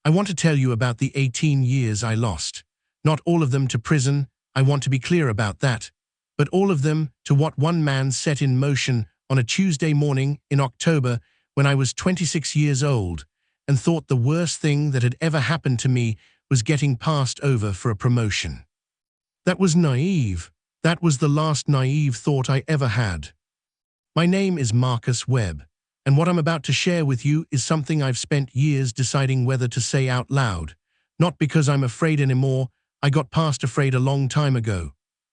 I want to tell you about the 18 years I lost. Not all of them to prison, I want to be clear about that, but all of them to what one man set in motion on a Tuesday morning in October when I was 26 years old and thought the worst thing that had ever happened to me was getting passed over for a promotion. That was naive. That was the last naive thought I ever had. My name is Marcus Webb, and what I'm about to share with you is something I've spent years deciding whether to say out loud. Not because I'm afraid anymore, I got past afraid a long time ago,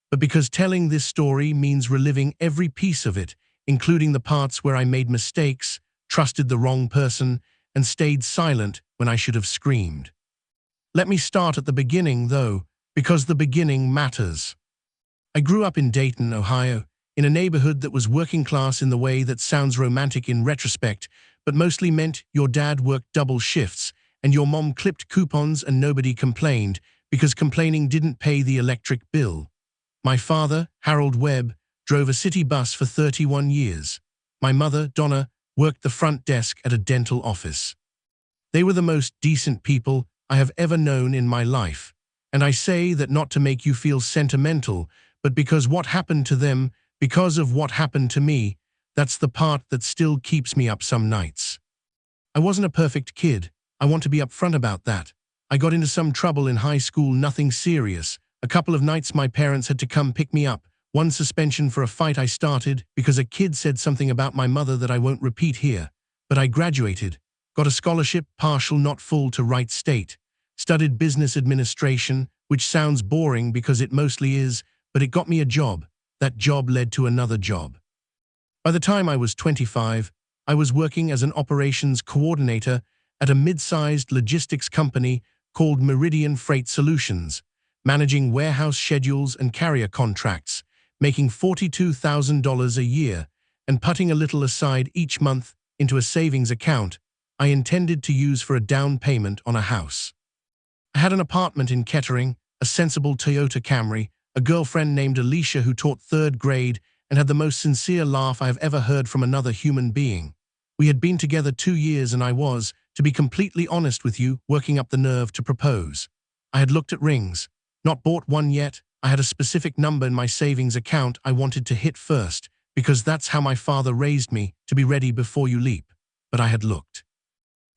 but because telling this story means reliving every piece of it, including the parts where I made mistakes, trusted the wrong person, and stayed silent when I should have screamed. Let me start at the beginning, though, because the beginning matters. I grew up in Dayton, Ohio, in a neighborhood that was working class in the way that sounds romantic in retrospect, but mostly meant your dad worked double shifts and your mom clipped coupons and nobody complained because complaining didn't pay the electric bill. My father, Harold Webb, drove a city bus for 31 years. My mother, Donna, worked the front desk at a dental office. They were the most decent people I have ever known in my life, and I say that not to make you feel sentimental, but because what happened to them, because of what happened to me, that's the part that still keeps me up some nights. I wasn't a perfect kid. I want to be upfront about that. I got into some trouble in high school, nothing serious. A couple of nights my parents had to come pick me up. One suspension for a fight I started because a kid said something about my mother that I won't repeat here. But I graduated, got a scholarship, partial not full, to Wright State. Studied business administration, which sounds boring because it mostly is, but it got me a job. That job led to another job. By the time I was 25, I was working as an operations coordinator at a mid-sized logistics company called Meridian Freight Solutions, managing warehouse schedules and carrier contracts, making $42,000 a year, and putting a little aside each month into a savings account I intended to use for a down payment on a house. I had an apartment in Kettering, a sensible Toyota Camry, a girlfriend named Alicia who taught third grade and had the most sincere laugh I have ever heard from another human being. We had been together 2 years and I was, to be completely honest with you, working up the nerve to propose. I had looked at rings, not bought one yet. I had a specific number in my savings account I wanted to hit first, because that's how my father raised me, to be ready before you leap. But I had looked.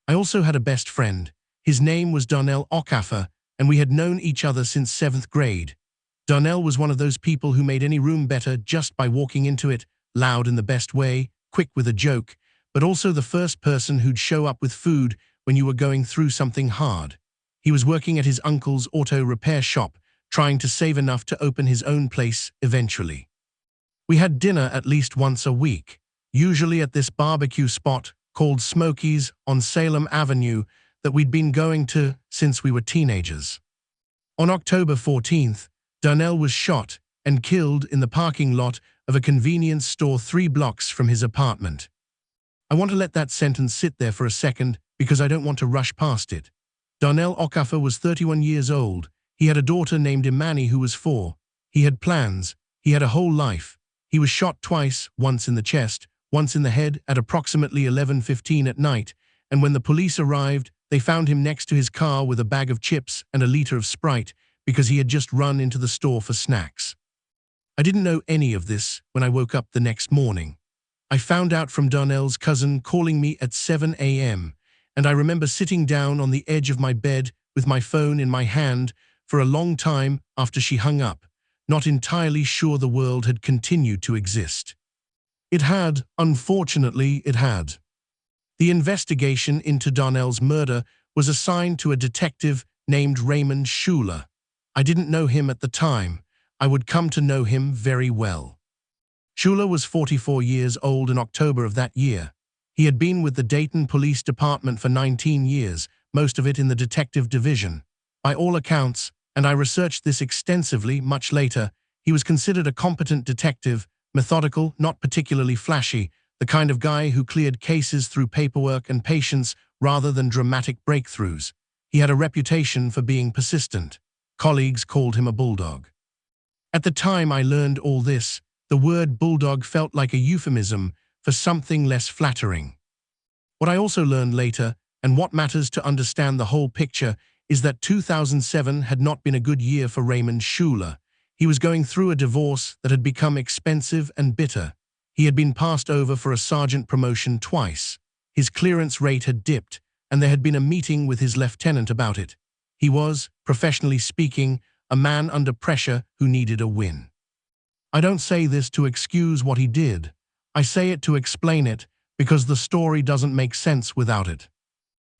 I also had a best friend. His name was Darnell Okafor, and we had known each other since 7th grade. Darnell was one of those people who made any room better just by walking into it, loud in the best way, quick with a joke, but also the first person who'd show up with food when you were going through something hard. He was working at his uncle's auto repair shop, trying to save enough to open his own place eventually. We had dinner at least once a week, usually at this barbecue spot called Smokey's on Salem Avenue that we'd been going to since we were teenagers. On October 14th, Darnell was shot and killed in the parking lot of a convenience store 3 blocks from his apartment. I want to let that sentence sit there for a second because I don't want to rush past it. Darnell Okafor was 31 years old. He had a daughter named Imani who was 4. He had plans. He had a whole life. He was shot twice, once in the chest, once in the head at approximately 11:15 at night, and when the police arrived, they found him next to his car with a bag of chips and a liter of Sprite because he had just run into the store for snacks. I didn't know any of this when I woke up the next morning. I found out from Darnell's cousin calling me at 7 a.m., and I remember sitting down on the edge of my bed with my phone in my hand for a long time after she hung up, not entirely sure the world had continued to exist. It had, unfortunately it had. The investigation into Darnell's murder was assigned to a detective named Raymond Schuler. I didn't know him at the time. I would come to know him very well. Schuler was 44 years old in October of that year. He had been with the Dayton Police Department for 19 years, most of it in the detective division. By all accounts, and I researched this extensively much later, he was considered a competent detective, methodical, not particularly flashy, the kind of guy who cleared cases through paperwork and patience rather than dramatic breakthroughs. He had a reputation for being persistent. Colleagues called him a bulldog. At the time I learned all this, the word bulldog felt like a euphemism for something less flattering. What I also learned later, And what matters to understand the whole picture is that 2007 had not been a good year for Raymond Schuler. He was going through a divorce that had become expensive and bitter. He had been passed over for a sergeant promotion twice. His clearance rate had dipped, and there had been a meeting with his lieutenant about it. He was, professionally speaking, a man under pressure who needed a win. I don't say this to excuse what he did. I say it to explain it, because the story doesn't make sense without it.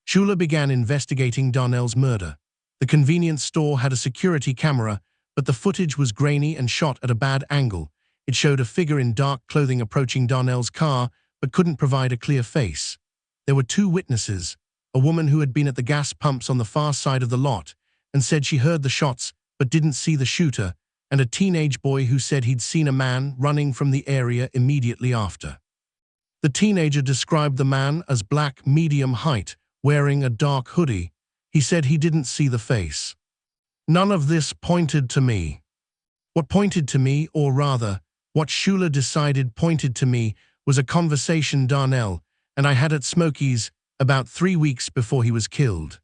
Schuler began investigating Darnell's murder. The convenience store had a security camera, but the footage was grainy and shot at a bad angle. It showed a figure in dark clothing approaching Darnell's car, but couldn't provide a clear face. There were two witnesses, a woman who had been at the gas pumps on the far side of the lot and said she heard the shots but didn't see the shooter, and a teenage boy who said he'd seen a man running from the area immediately after. The teenager described the man as black, medium height, wearing a dark hoodie. He said he didn't see the face. None of this pointed to me. What pointed to me, or rather, what Schuler decided pointed to me, was a conversation Darnell and I had at Smokey's about 3 weeks before he was killed.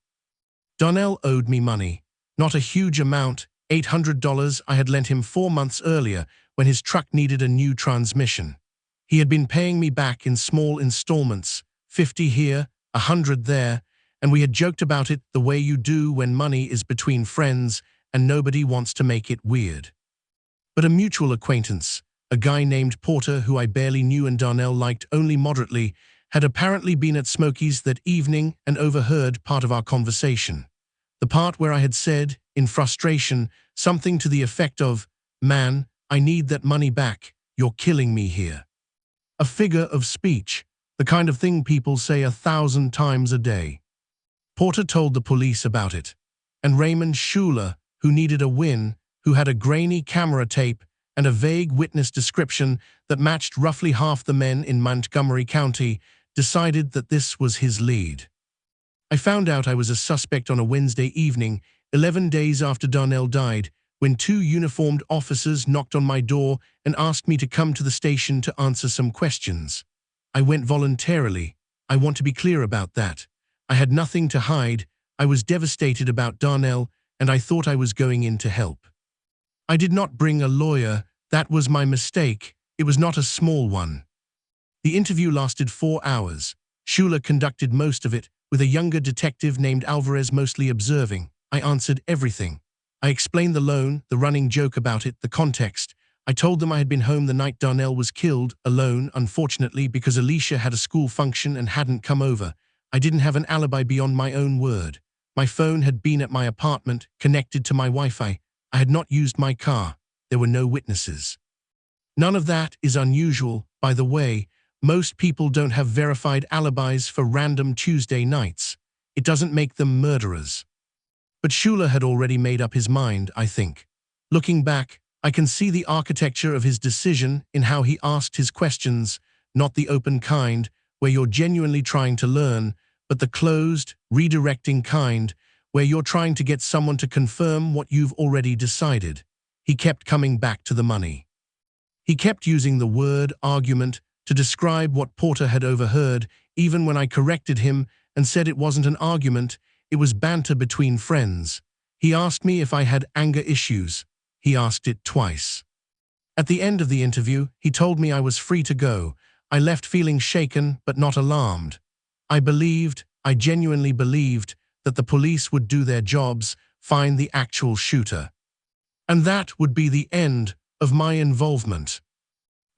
Darnell owed me money, not a huge amount, $800 I had lent him 4 months earlier when his truck needed a new transmission. He had been paying me back in small installments, 50 here, 100 there, and we had joked about it the way you do when money is between friends and nobody wants to make it weird. But a mutual acquaintance, a guy named Porter who I barely knew and Darnell liked only moderately, had apparently been at Smokey's that evening and overheard part of our conversation. The part where I had said, in frustration, something to the effect of, "Man, I need that money back, you're killing me here." A figure of speech, the kind of thing people say 1,000 times a day. Porter told the police about it, and Raymond Schuler, who needed a win, who had a grainy camera tape and a vague witness description that matched roughly half the men in Montgomery County, decided that this was his lead. I found out I was a suspect on a Wednesday evening, 11 days after Darnell died, when 2 uniformed officers knocked on my door and asked me to come to the station to answer some questions. I went voluntarily. I want to be clear about that. I had nothing to hide. I was devastated about Darnell, and I thought I was going in to help. I did not bring a lawyer. That was my mistake. It was not a small one. The interview lasted 4 hours. Schuler conducted most of it, with a younger detective named Alvarez mostly observing. I answered everything. I explained the loan, the running joke about it, the context. I told them I had been home the night Darnell was killed, alone, unfortunately, because Alicia had a school function and hadn't come over. I didn't have an alibi beyond my own word. My phone had been at my apartment, connected to my Wi-Fi. I had not used my car. There were no witnesses. None of that is unusual, by the way. Most people don't have verified alibis for random Tuesday nights. It doesn't make them murderers. But Schuler had already made up his mind, I think. Looking back, I can see the architecture of his decision in how he asked his questions, not the open kind, where you're genuinely trying to learn, but the closed, redirecting kind, where you're trying to get someone to confirm what you've already decided. He kept coming back to the money. He kept using the word argument to describe what Porter had overheard, even when I corrected him and said it wasn't an argument, it was banter between friends. He asked me if I had anger issues. He asked it twice. At the end of the interview, he told me I was free to go. I left feeling shaken but not alarmed. I genuinely believed, that the police would do their jobs, find the actual shooter. And that would be the end of my involvement.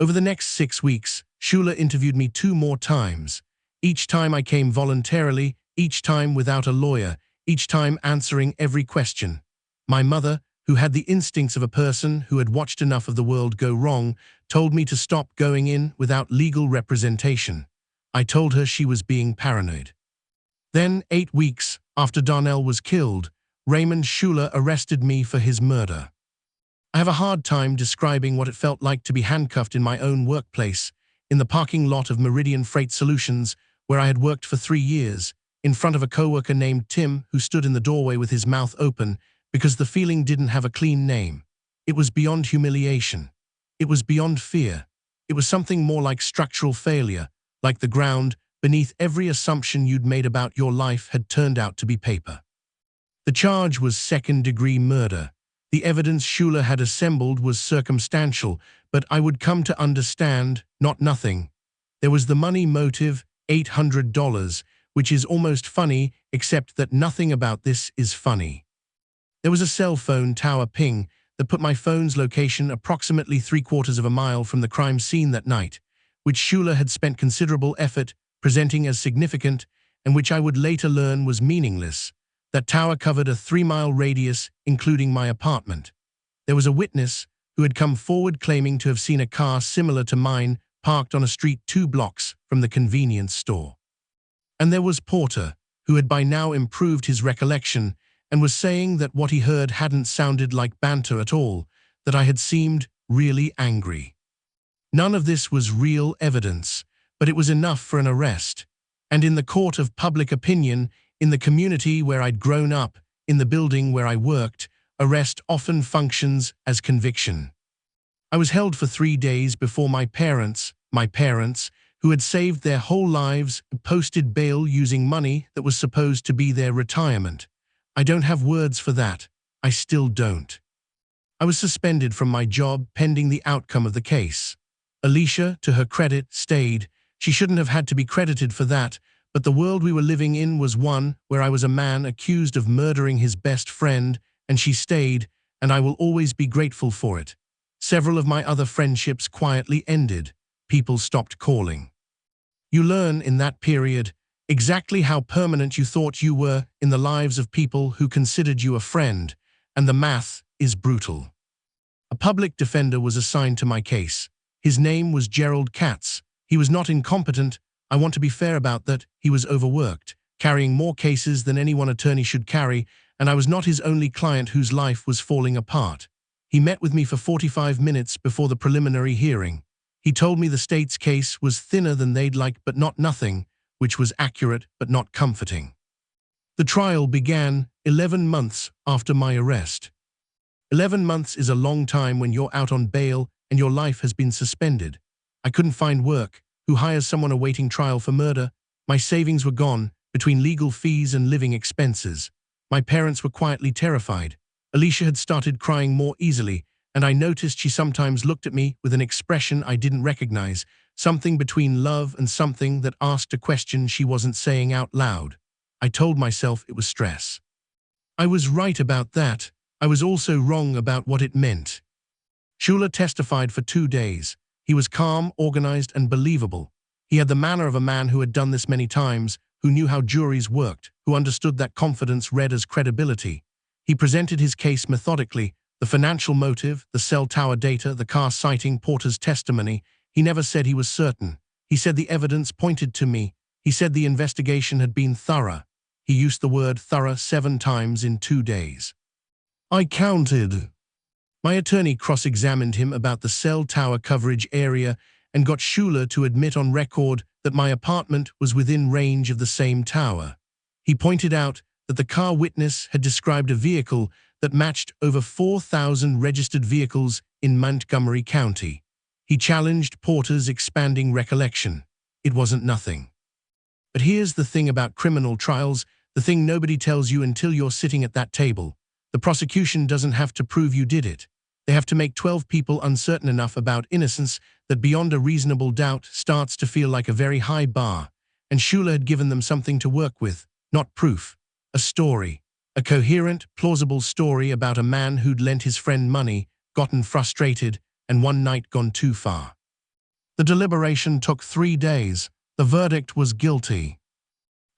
Over the next 6 weeks, Schuler interviewed me 2 more times. Each time I came voluntarily, each time without a lawyer, each time answering every question. My mother, who had the instincts of a person who had watched enough of the world go wrong, told me to stop going in without legal representation. I told her she was being paranoid. Then, 8 weeks after Darnell was killed, Raymond Schuler arrested me for his murder. I have a hard time describing what it felt like to be handcuffed in my own workplace, in the parking lot of Meridian Freight Solutions, where I had worked for 3 years, in front of a coworker named Tim who stood in the doorway with his mouth open because the feeling didn't have a clean name. It was beyond humiliation. It was beyond fear. It was something more like structural failure, like the ground beneath every assumption you'd made about your life had turned out to be paper. The charge was second-degree murder. The evidence Schuler had assembled was circumstantial, but I would come to understand, not nothing. There was the money motive, $800, which is almost funny, except that nothing about this is funny. There was a cell phone tower ping that put my phone's location approximately 3/4 of a mile from the crime scene that night, which Schuler had spent considerable effort presenting as significant and which I would later learn was meaningless. That tower covered a 3-mile radius, including my apartment. There was a witness who had come forward claiming to have seen a car similar to mine parked on a street 2 blocks from the convenience store. And there was Porter, who had by now improved his recollection and was saying that what he heard hadn't sounded like banter at all, that I had seemed really angry. None of this was real evidence, but it was enough for an arrest. And in the court of public opinion, in the community where I'd grown up, in the building where I worked, arrest often functions as conviction. I was held for 3 days before my parents, who had saved their whole lives, posted bail using money that was supposed to be their retirement. I don't have words for that. I still don't. I was suspended from my job pending the outcome of the case. Alicia, to her credit, stayed. She shouldn't have had to be credited for that, but the world we were living in was one where I was a man accused of murdering his best friend, and she stayed, and I will always be grateful for it. Several of my other friendships quietly ended. People stopped calling. You learn in that period exactly how permanent you thought you were in the lives of people who considered you a friend, and the math is brutal. A public defender was assigned to my case. His name was Gerald Katz. He was not incompetent. I want to be fair about that. He was overworked, carrying more cases than any one attorney should carry, and I was not his only client whose life was falling apart. He met with me for 45 minutes before the preliminary hearing. He told me the state's case was thinner than they'd like but not nothing, which was accurate but not comforting. The trial began 11 months after my arrest. 11 months is a long time when you're out on bail and your life has been suspended. I couldn't find work. Who hires someone awaiting trial for murder? My savings were gone, between legal fees and living expenses. My parents were quietly terrified. Alicia had started crying more easily, and I noticed she sometimes looked at me with an expression I didn't recognize, something between love and something that asked a question she wasn't saying out loud. I told myself it was stress. I was right about that. I was also wrong about what it meant. Schuler testified for 2 days. He was calm, organized, and believable. He had the manner of a man who had done this many times, who knew how juries worked, who understood that confidence read as credibility. He presented his case methodically, the financial motive, the cell tower data, the car citing Porter's testimony. He never said he was certain. He said the evidence pointed to me. He said the investigation had been thorough. He used the word thorough 7 times in 2 days. I counted. My attorney cross-examined him about the cell tower coverage area and got Schuler to admit on record that my apartment was within range of the same tower. He pointed out that the car witness had described a vehicle that matched over 4,000 registered vehicles in Montgomery County. He challenged Porter's expanding recollection. It wasn't nothing. But here's the thing about criminal trials, the thing nobody tells you until you're sitting at that table. The prosecution doesn't have to prove you did it. They have to make 12 people uncertain enough about innocence that beyond a reasonable doubt starts to feel like a very high bar, and Schuler had given them something to work with, not proof. A story. A coherent, plausible story about a man who'd lent his friend money, gotten frustrated, and one night gone too far. The deliberation took 3 days. The verdict was guilty.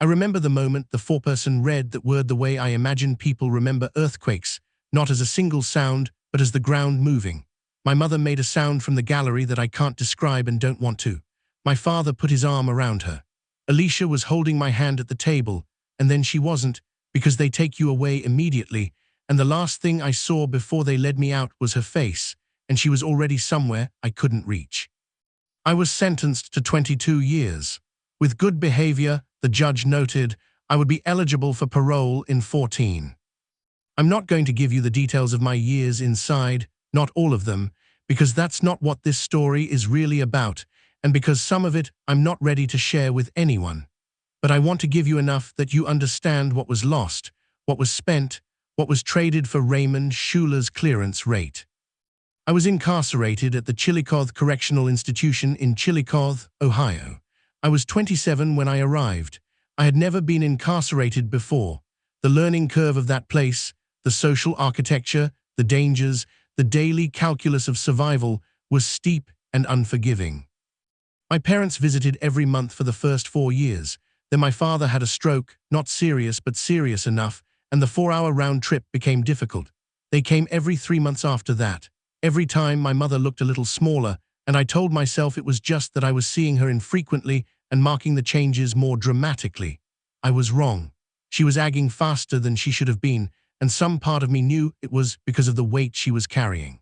I remember the moment the foreperson read that word the way I imagine people remember earthquakes, not as a single sound, but as the ground moving. My mother made a sound from the gallery that I can't describe and don't want to. My father put his arm around her. Alicia was holding my hand at the table, and then she wasn't, because they take you away immediately, and the last thing I saw before they led me out was her face, and she was already somewhere I couldn't reach. I was sentenced to 22 years. With good behavior, the judge noted, I would be eligible for parole in 14. I'm not going to give you the details of my years inside, not all of them, because that's not what this story is really about, and because some of it I'm not ready to share with anyone. But I want to give you enough that you understand what was lost, what was spent, what was traded for Raymond Schuler's clearance rate. I was incarcerated at the Chillicothe Correctional Institution in Chillicothe, Ohio. I was 27 when I arrived. I had never been incarcerated before. The learning curve of that place, the social architecture, the dangers, the daily calculus of survival was steep and unforgiving. My parents visited every month for the first 4 years. Then my father had a stroke, not serious but serious enough, and the 4-hour round trip became difficult. They came every 3 months after that. Every time my mother looked a little smaller, and I told myself it was just that I was seeing her infrequently and marking the changes more dramatically. I was wrong. She was agging faster than she should have been, and some part of me knew it was because of the weight she was carrying.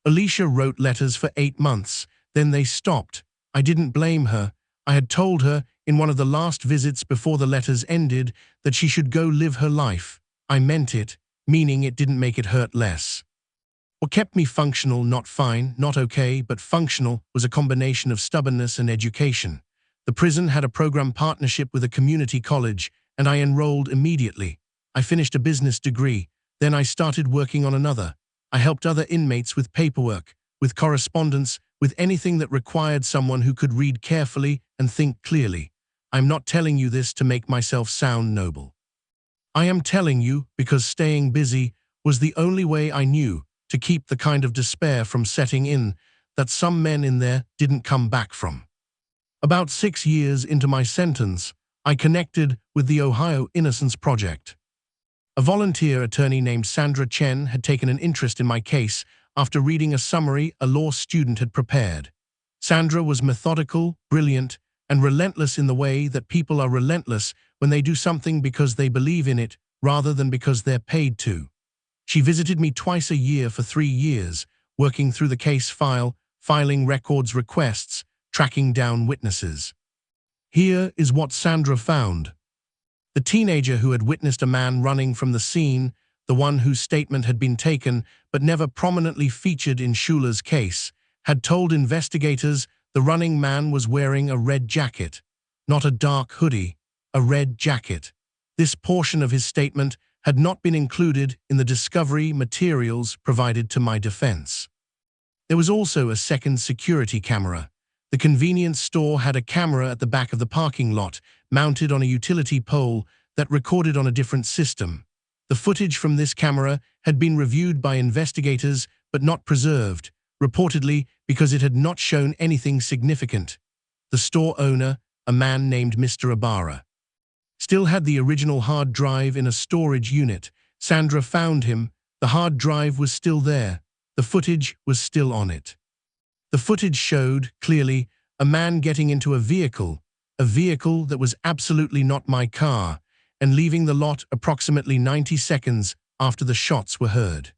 Alicia wrote letters for 8 months, then they stopped. I didn't blame her. I had told her in one of the last visits before the letters ended that she should go live her life. I meant it, meaning it didn't make it hurt less. What kept me functional, not fine, not okay, but functional, was a combination of stubbornness and education. The prison had a program partnership with a community college, and I enrolled immediately. I finished a business degree, then I started working on another. I helped other inmates with paperwork, with correspondence, with anything that required someone who could read carefully and think clearly. I'm not telling you this to make myself sound noble. I am telling you because staying busy was the only way I knew to keep the kind of despair from setting in that some men in there didn't come back from. About 6 years into my sentence, I connected with the Ohio Innocence Project. A volunteer attorney named Sandra Chen had taken an interest in my case after reading a summary a law student had prepared. Sandra was methodical, brilliant, and relentless in the way that people are relentless when they do something because they believe in it rather than because they're paid to. She visited me twice a year for 3 years, working through the case file, filing records requests, tracking down witnesses. Here is what Sandra found. The teenager who had witnessed a man running from the scene, the one whose statement had been taken but never prominently featured in Schuler's case, had told investigators the running man was wearing a red jacket, not a dark hoodie, a red jacket. This portion of his statement had not been included in the discovery materials provided to my defense. There was also a second security camera. The convenience store had a camera at the back of the parking lot, mounted on a utility pole that recorded on a different system. The footage from this camera had been reviewed by investigators but not preserved, reportedly because it had not shown anything significant. The store owner, a man named Mr. Ibarra, still had the original hard drive in a storage unit. Sandra found him. The hard drive was still there. The footage was still on it. The footage showed, clearly, a man getting into a vehicle that was absolutely not my car, and leaving the lot approximately 90 seconds after the shots were heard.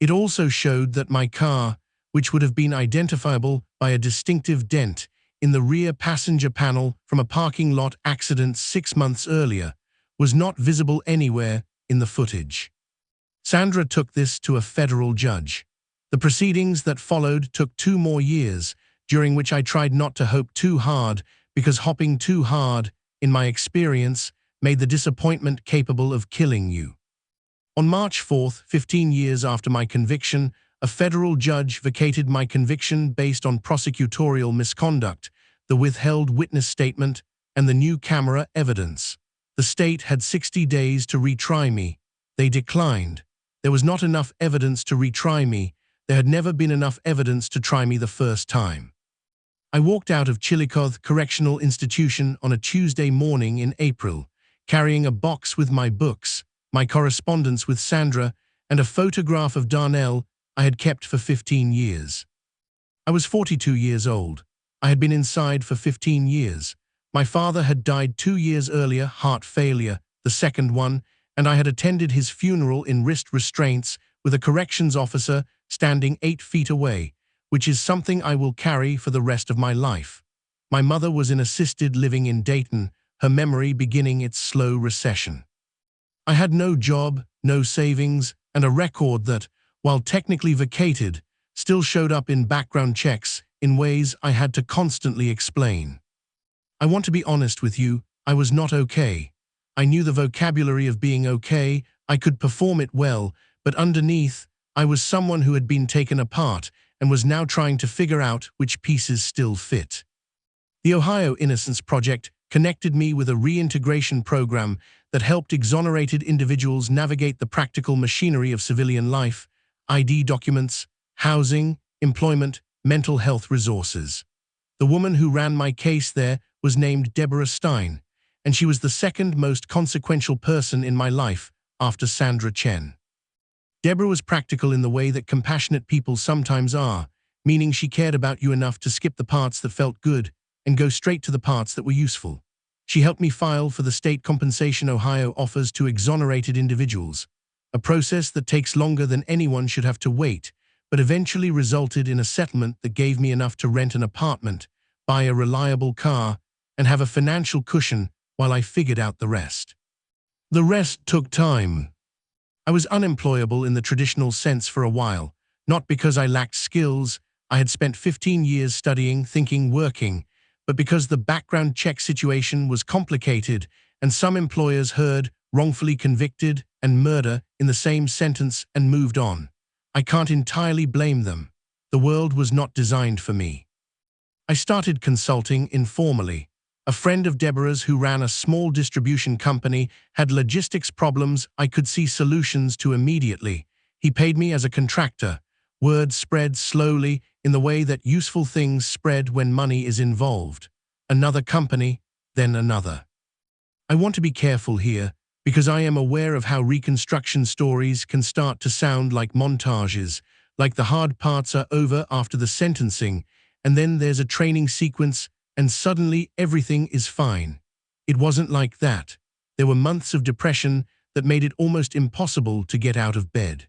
It also showed that my car, which would have been identifiable by a distinctive dent in the rear passenger panel from a parking lot accident 6 months earlier, was not visible anywhere in the footage. Sandra took this to a federal judge. The proceedings that followed took 2 more years, during which I tried not to hope too hard, because hopping too hard, in my experience, made the disappointment capable of killing you. On March 4th, 15 years after my conviction, a federal judge vacated my conviction based on prosecutorial misconduct, the withheld witness statement, and the new camera evidence. The state had 60 days to retry me. They declined. There was not enough evidence to retry me. There had never been enough evidence to try me the first time. I walked out of Chillicothe Correctional Institution on a Tuesday morning in April, carrying a box with my books, my correspondence with Sandra, and a photograph of Darnell I had kept for 15 years. I was 42 years old. I had been inside for 15 years. My father had died 2 years earlier, heart failure, the second one, and I had attended his funeral in wrist restraints with a corrections officer standing 8 feet away, which is something I will carry for the rest of my life. My mother was in assisted living in Dayton, her memory beginning its slow recession. I had no job, no savings, and a record that, while technically vacated, still showed up in background checks in ways I had to constantly explain. I want to be honest with you, I was not okay. I knew the vocabulary of being okay, I could perform it well, but underneath, I was someone who had been taken apart and was now trying to figure out which pieces still fit. The Ohio Innocence Project connected me with a reintegration program that helped exonerated individuals navigate the practical machinery of civilian life, ID documents, housing, employment, mental health resources. The woman who ran my case there was named Deborah Stein, and she was the second most consequential person in my life after Sandra Chen. Deborah was practical in the way that compassionate people sometimes are, meaning she cared about you enough to skip the parts that felt good and go straight to the parts that were useful. She helped me file for the state compensation Ohio offers to exonerated individuals, a process that takes longer than anyone should have to wait, but eventually resulted in a settlement that gave me enough to rent an apartment, buy a reliable car, and have a financial cushion while I figured out the rest. The rest took time. I was unemployable in the traditional sense for a while, not because I lacked skills. I had spent 15 years studying, thinking, working, but because the background check situation was complicated and some employers heard wrongfully convicted and murder in the same sentence and moved on. I can't entirely blame them. The world was not designed for me. I started consulting informally. A friend of Deborah's who ran a small distribution company had logistics problems I could see solutions to immediately. He paid me as a contractor. Word spread slowly in the way that useful things spread when money is involved. Another company, then another. I want to be careful here because I am aware of how reconstruction stories can start to sound like montages, like the hard parts are over after the sentencing, and then there's a training sequence and suddenly everything is fine. It wasn't like that. There were months of depression that made it almost impossible to get out of bed.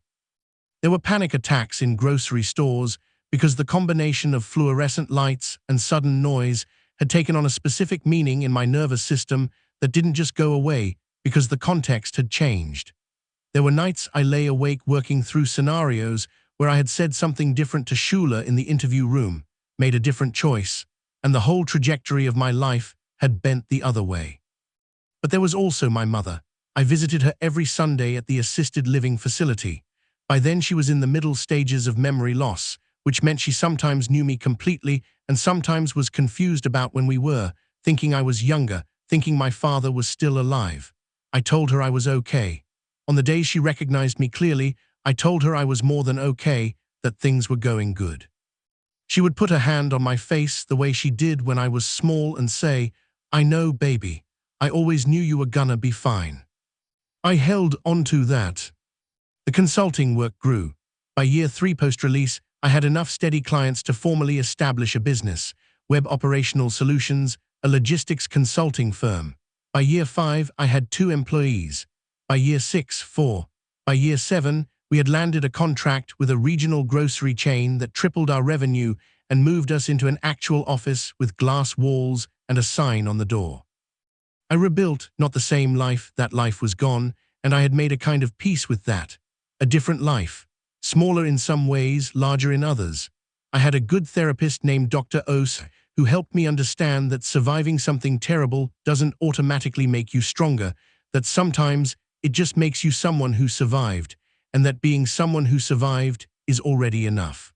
There were panic attacks in grocery stores because the combination of fluorescent lights and sudden noise had taken on a specific meaning in my nervous system that didn't just go away because the context had changed. There were nights I lay awake working through scenarios where I had said something different to Shula in the interview room, made a different choice, and the whole trajectory of my life had bent the other way. But there was also my mother. I visited her every Sunday at the assisted living facility. By then she was in the middle stages of memory loss, which meant she sometimes knew me completely and sometimes was confused about when we were, thinking I was younger, thinking my father was still alive. I told her I was okay. On the days she recognized me clearly, I told her I was more than okay, that things were going good. She would put her hand on my face the way she did when I was small and say, "I know, baby. I always knew you were gonna be fine." I held onto that. The consulting work grew. By year 3 post-release, I had enough steady clients to formally establish a business, Webb Operational Solutions, a logistics consulting firm. By year 5, I had 2 employees. By year 6, 4. By year 7, we had landed a contract with a regional grocery chain that tripled our revenue and moved us into an actual office with glass walls and a sign on the door. I rebuilt not the same life, that life was gone, and I had made a kind of peace with that. A different life, smaller in some ways, larger in others. I had a good therapist named Dr. Ose who helped me understand that surviving something terrible doesn't automatically make you stronger, that sometimes it just makes you someone who survived, and that being someone who survived is already enough.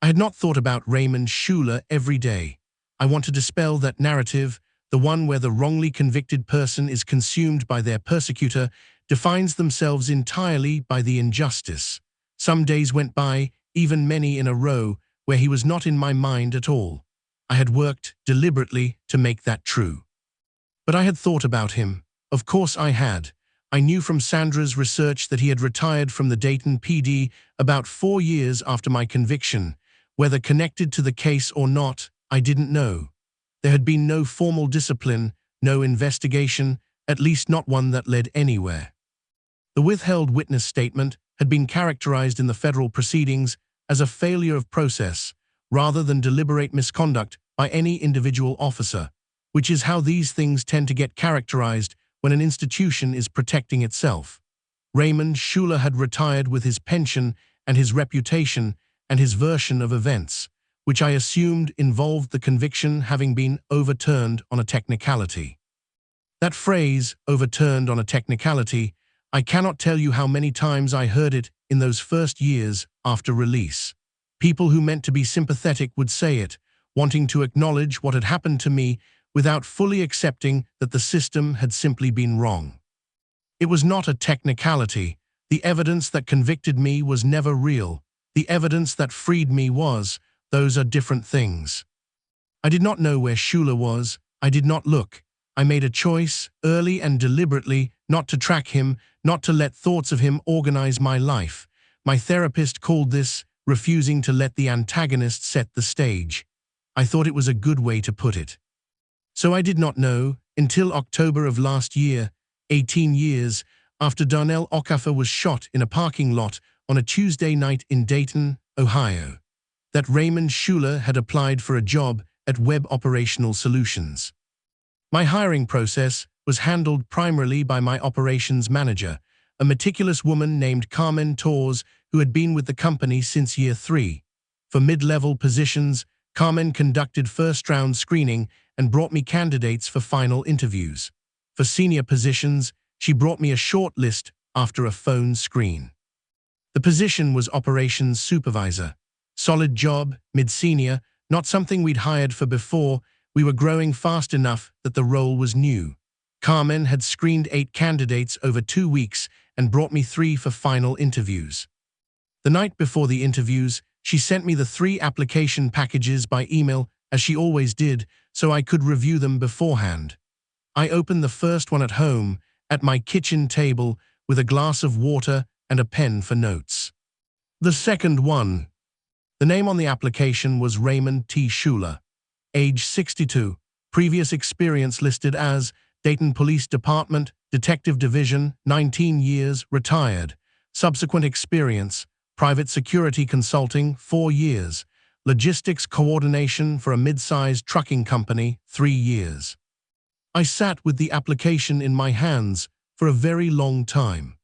I had not thought about Raymond Shula every day. I want to dispel that narrative, the one where the wrongly convicted person is consumed by their persecutor, defines themselves entirely by the injustice. Some days went by, even many in a row, where he was not in my mind at all. I had worked deliberately to make that true. But I had thought about him. Of course I had. I knew from Sandra's research that he had retired from the Dayton PD about 4 years after my conviction. Whether connected to the case or not, I didn't know. There had been no formal discipline, no investigation, at least not one that led anywhere. The withheld witness statement had been characterized in the federal proceedings as a failure of process, rather than deliberate misconduct by any individual officer, which is how these things tend to get characterized when an institution is protecting itself. Raymond Shula had retired with his pension and his reputation and his version of events, which I assumed involved the conviction having been overturned on a technicality. That phrase, overturned on a technicality, I cannot tell you how many times I heard it in those first years after release. People who meant to be sympathetic would say it, wanting to acknowledge what had happened to me without fully accepting that the system had simply been wrong. It was not a technicality. The evidence that convicted me was never real. The evidence that freed me was. Those are different things. I did not know where Shula was. I did not look. I made a choice, early and deliberately, not to track him, not to let thoughts of him organize my life. My therapist called this refusing to let the antagonist set the stage. I thought it was a good way to put it. So I did not know, until October of last year, 18 years, after Darnell Okafor was shot in a parking lot on a Tuesday night in Dayton, Ohio, that Raymond Shula had applied for a job at Webb Operational Solutions. My hiring process was handled primarily by my operations manager, a meticulous woman named Carmen Torres, who had been with the company since year 3. For mid-level positions, Carmen conducted first-round screening and brought me candidates for final interviews. For senior positions, she brought me a short list after a phone screen. The position was operations supervisor. Solid job, mid-senior, not something we'd hired for before. We were growing fast enough that the role was new. Carmen had screened 8 candidates over 2 weeks and brought me 3 for final interviews. The night before the interviews, she sent me the 3 application packages by email, as she always did, so I could review them beforehand. I opened the first one at home, at my kitchen table, with a glass of water and a pen for notes. The second one. The name on the application was Raymond T. Shula. Age 62. Previous experience listed as Dayton Police Department, Detective Division, 19 years, retired. Subsequent experience, private security consulting, 4 years. Logistics coordination for a mid-sized trucking company, 3 years. I sat with the application in my hands for a very long time.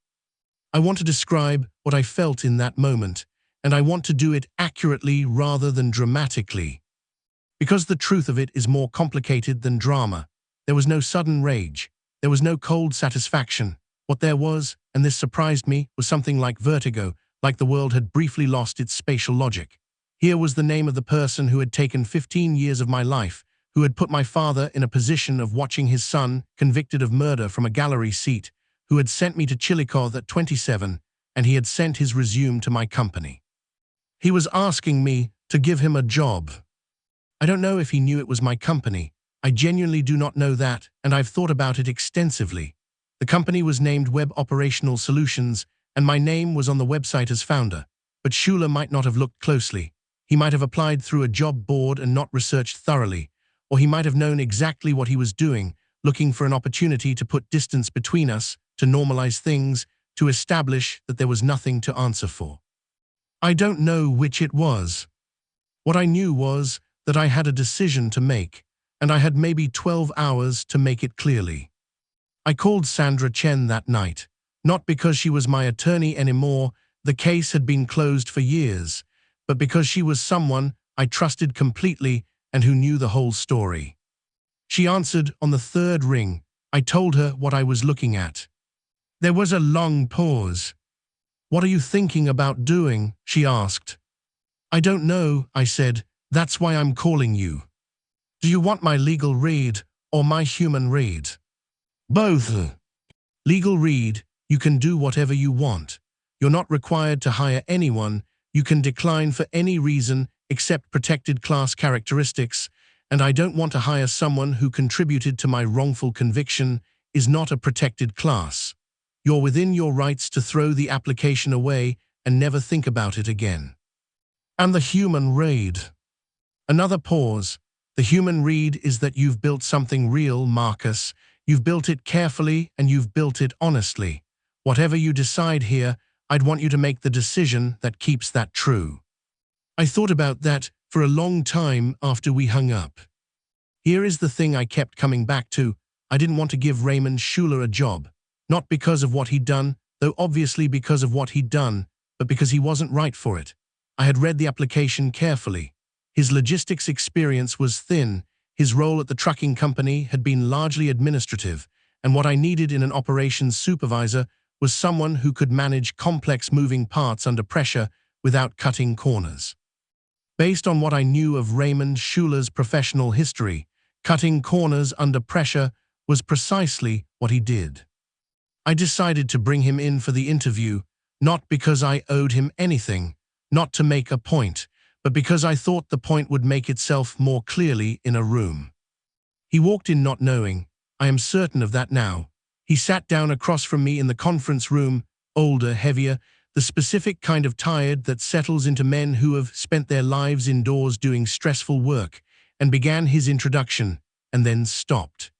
I want to describe what I felt in that moment, and I want to do it accurately rather than dramatically. Because the truth of it is more complicated than drama. There was no sudden rage. There was no cold satisfaction. What there was, and this surprised me, was something like vertigo, like the world had briefly lost its spatial logic. Here was the name of the person who had taken 15 years of my life, who had put my father in a position of watching his son convicted of murder from a gallery seat, who had sent me to Chillicothe at 27, and he had sent his resume to my company. He was asking me to give him a job. I don't know if he knew it was my company. I genuinely do not know that, and I've thought about it extensively. The company was named Webb Operational Solutions, and my name was on the website as founder. But Shula might not have looked closely. He might have applied through a job board and not researched thoroughly, or he might have known exactly what he was doing, looking for an opportunity to put distance between us, to normalize things, to establish that there was nothing to answer for. I don't know which it was. What I knew was that I had a decision to make, and I had maybe 12 hours to make it clearly. I called Sandra Chen that night, not because she was my attorney anymore, the case had been closed for years, but because she was someone I trusted completely and who knew the whole story. She answered on the 3rd ring. I told her what I was looking at. There was a long pause. "What are you thinking about doing?" she asked. "I don't know," I said. "That's why I'm calling you." "Do you want my legal read or my human read?" "Both." "Legal read, you can do whatever you want. You're not required to hire anyone. You can decline for any reason except protected class characteristics, and I don't want to hire someone who contributed to my wrongful conviction, is not a protected class. You're within your rights to throw the application away and never think about it again." "And the human read?" Another pause. "The human read is that you've built something real, Marcus. You've built it carefully and you've built it honestly. Whatever you decide here, I'd want you to make the decision that keeps that true." I thought about that for a long time after we hung up. Here is the thing I kept coming back to. I didn't want to give Raymond Shula a job. Not because of what he'd done, though obviously because of what he'd done, but because he wasn't right for it. I had read the application carefully. His logistics experience was thin, his role at the trucking company had been largely administrative, and what I needed in an operations supervisor was someone who could manage complex moving parts under pressure without cutting corners. Based on what I knew of Raymond Schuler's professional history, cutting corners under pressure was precisely what he did. I decided to bring him in for the interview, not because I owed him anything, not to make a point, but because I thought the point would make itself more clearly in a room. He walked in not knowing, I am certain of that now. He sat down across from me in the conference room, older, heavier, the specific kind of tired that settles into men who have spent their lives indoors doing stressful work, and began his introduction, and then stopped.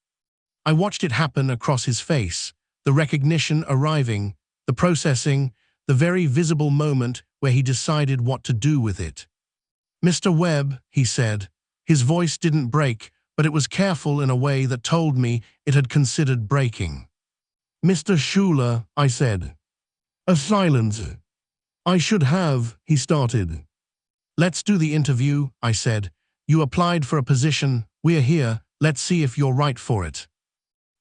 I watched it happen across his face, the recognition arriving, the processing, the very visible moment where he decided what to do with it. "Mr. Webb," he said. His voice didn't break, but it was careful in a way that told me it had considered breaking. "Mr. Schuler," I said. A silence. "I should have," he started. "Let's do the interview," I said. "You applied for a position, we're here, let's see if you're right for it."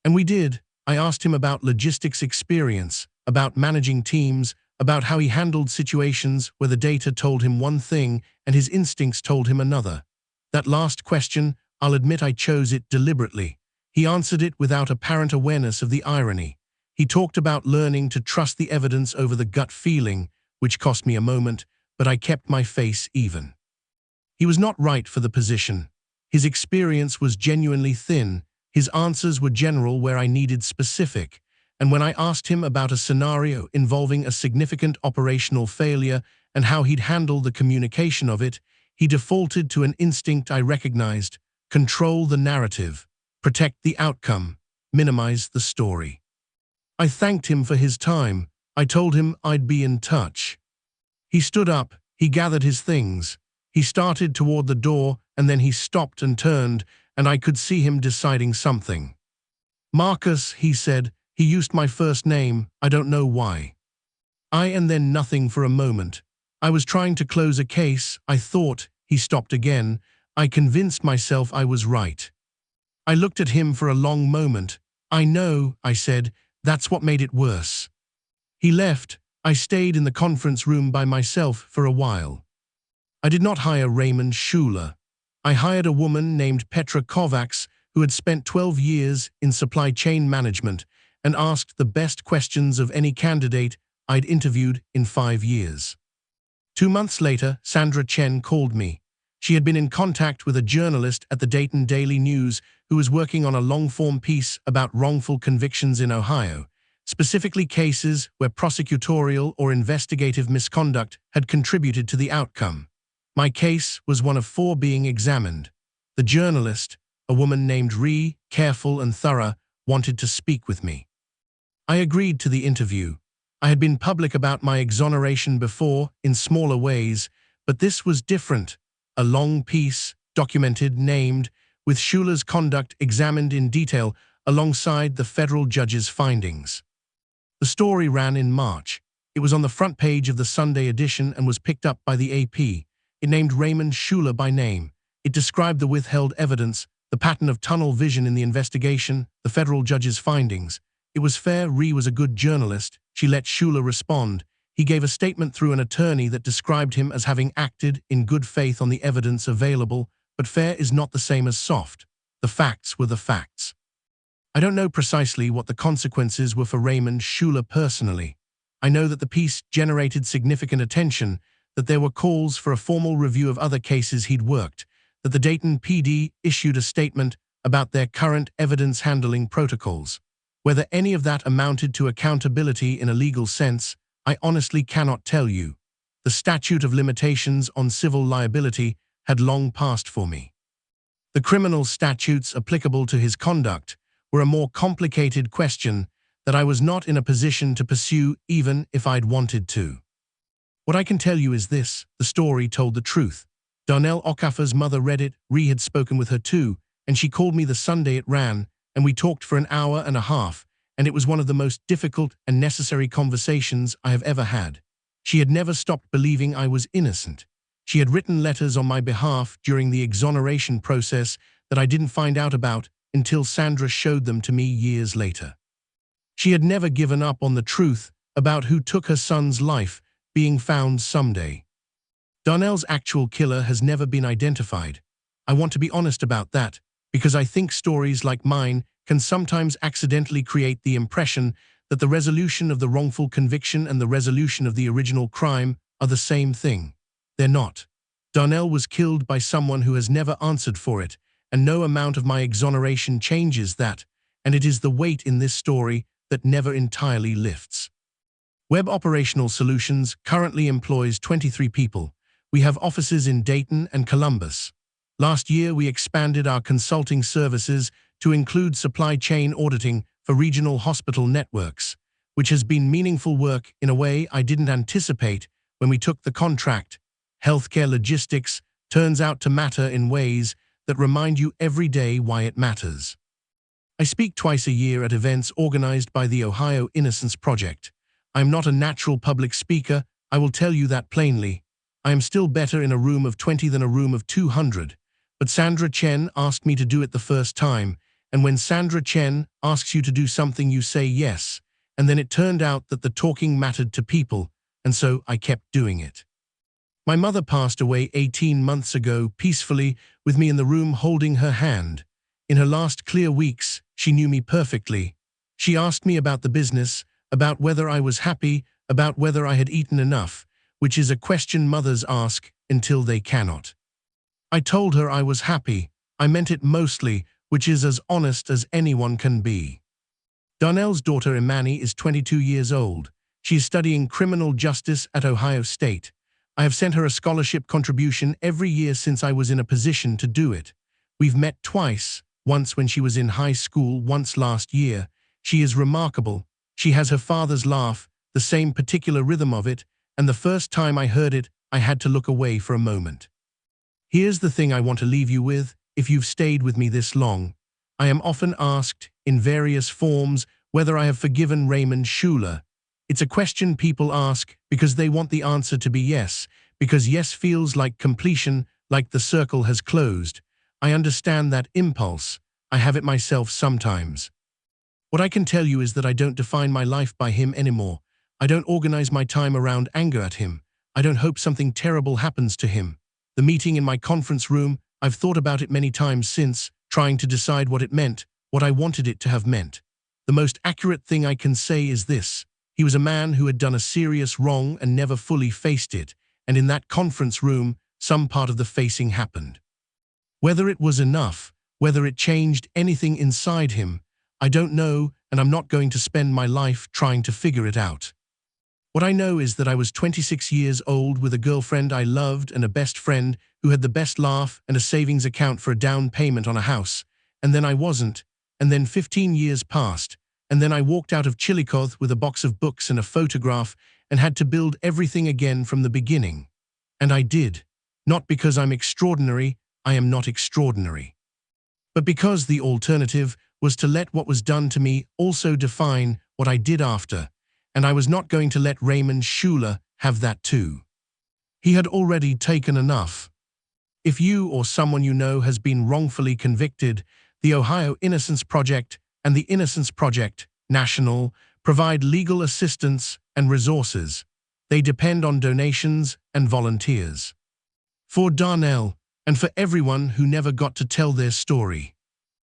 And we did. I asked him about logistics experience, about managing teams, about how he handled situations where the data told him one thing and his instincts told him another. That last question, I'll admit I chose it deliberately. He answered it without apparent awareness of the irony. He talked about learning to trust the evidence over the gut feeling, which cost me a moment, but I kept my face even. He was not right for the position. His experience was genuinely thin. His answers were general where I needed specific. And when I asked him about a scenario involving a significant operational failure and how he'd handle the communication of it, he defaulted to an instinct I recognized: control the narrative, protect the outcome, minimize the story. I thanked him for his time. I told him I'd be in touch. He stood up, he gathered his things. He started toward the door, and then he stopped and turned, and I could see him deciding something. "Marcus," he said. He used my first name, I don't know why. And then nothing for a moment. I was trying to close a case, I thought. He stopped again. I convinced myself I was right. I looked at him for a long moment. "I know," I said. "That's what made it worse." He left. I stayed in the conference room by myself for a while. I did not hire Raymond Schuler. I hired a woman named Petra Kovacs who had spent 12 years in supply chain management and asked the best questions of any candidate I'd interviewed in 5 years. 2 months later, Sandra Chen called me. She had been in contact with a journalist at the Dayton Daily News who was working on a long-form piece about wrongful convictions in Ohio, specifically cases where prosecutorial or investigative misconduct had contributed to the outcome. My case was one of 4 being examined. The journalist, a woman named Ree, careful and thorough, wanted to speak with me. I agreed to the interview. I had been public about my exoneration before, in smaller ways, but this was different. A long piece, documented, named, with Schuler's conduct examined in detail alongside the federal judge's findings. The story ran in March. It was on the front page of the Sunday edition and was picked up by the AP. It named Raymond Schuler by name. It described the withheld evidence, the pattern of tunnel vision in the investigation, the federal judge's findings. It was fair. Ree was a good journalist. She let Schuler respond. He gave a statement through an attorney that described him as having acted in good faith on the evidence available, but fair is not the same as soft. The facts were the facts. I don't know precisely what the consequences were for Raymond Schuler personally. I know that the piece generated significant attention, that there were calls for a formal review of other cases he'd worked, that the Dayton PD issued a statement about their current evidence handling protocols. Whether any of that amounted to accountability in a legal sense, I honestly cannot tell you. The statute of limitations on civil liability had long passed for me. The criminal statutes applicable to his conduct were a more complicated question that I was not in a position to pursue even if I'd wanted to. What I can tell you is this: the story told the truth. Darnell Okafor's mother read it, Ree had spoken with her too, and she called me the Sunday it ran, and we talked for an hour and a half, and it was one of the most difficult and necessary conversations I have ever had. She had never stopped believing I was innocent. She had written letters on my behalf during the exoneration process that I didn't find out about until Sandra showed them to me years later. She had never given up on the truth about who took her son's life being found someday. Darnell's actual killer has never been identified. I want to be honest about that, because I think stories like mine can sometimes accidentally create the impression that the resolution of the wrongful conviction and the resolution of the original crime are the same thing. They're not. Darnell was killed by someone who has never answered for it, and no amount of my exoneration changes that, and it is the weight in this story that never entirely lifts. Webb Operational Solutions currently employs 23 people. We have offices in Dayton and Columbus. Last year, we expanded our consulting services to include supply chain auditing for regional hospital networks, which has been meaningful work in a way I didn't anticipate when we took the contract. Healthcare logistics turns out to matter in ways that remind you every day why it matters. I speak twice a year at events organized by the Ohio Innocence Project. I am not a natural public speaker, I will tell you that plainly. I am still better in a room of 20 than a room of 200. But Sandra Chen asked me to do it the first time, and when Sandra Chen asks you to do something you say yes, and then it turned out that the talking mattered to people, and so I kept doing it. My mother passed away 18 months ago peacefully with me in the room holding her hand. In her last clear weeks, she knew me perfectly. She asked me about the business, about whether I was happy, about whether I had eaten enough, which is a question mothers ask until they cannot. I told her I was happy. I meant it mostly, which is as honest as anyone can be. Darnell's daughter Imani is 22 years old. She is studying criminal justice at Ohio State. I have sent her a scholarship contribution every year since I was in a position to do it. We've met twice, once when she was in high school, once last year. She is remarkable. She has her father's laugh, the same particular rhythm of it, and the first time I heard it, I had to look away for a moment. Here's the thing I want to leave you with, if you've stayed with me this long. I am often asked, in various forms, whether I have forgiven Raymond Schuler. It's a question people ask because they want the answer to be yes, because yes feels like completion, like the circle has closed. I understand that impulse. I have it myself sometimes. What I can tell you is that I don't define my life by him anymore. I don't organize my time around anger at him. I don't hope something terrible happens to him. The meeting in my conference room, I've thought about it many times since, trying to decide what it meant, what I wanted it to have meant. The most accurate thing I can say is this. He was a man who had done a serious wrong and never fully faced it, and in that conference room, some part of the facing happened. Whether it was enough, whether it changed anything inside him, I don't know, and I'm not going to spend my life trying to figure it out. What I know is that I was 26 years old with a girlfriend I loved and a best friend who had the best laugh and a savings account for a down payment on a house, and then I wasn't, and then 15 years passed, and then I walked out of Chillicothe with a box of books and a photograph and had to build everything again from the beginning. And I did. Not because I'm extraordinary, I am not extraordinary. But because the alternative was to let what was done to me also define what I did after, and I was not going to let Raymond Schuler have that too. He had already taken enough. If you or someone you know has been wrongfully convicted, the Ohio Innocence Project and the Innocence Project, National, provide legal assistance and resources. They depend on donations and volunteers. For Darnell, and for everyone who never got to tell their story.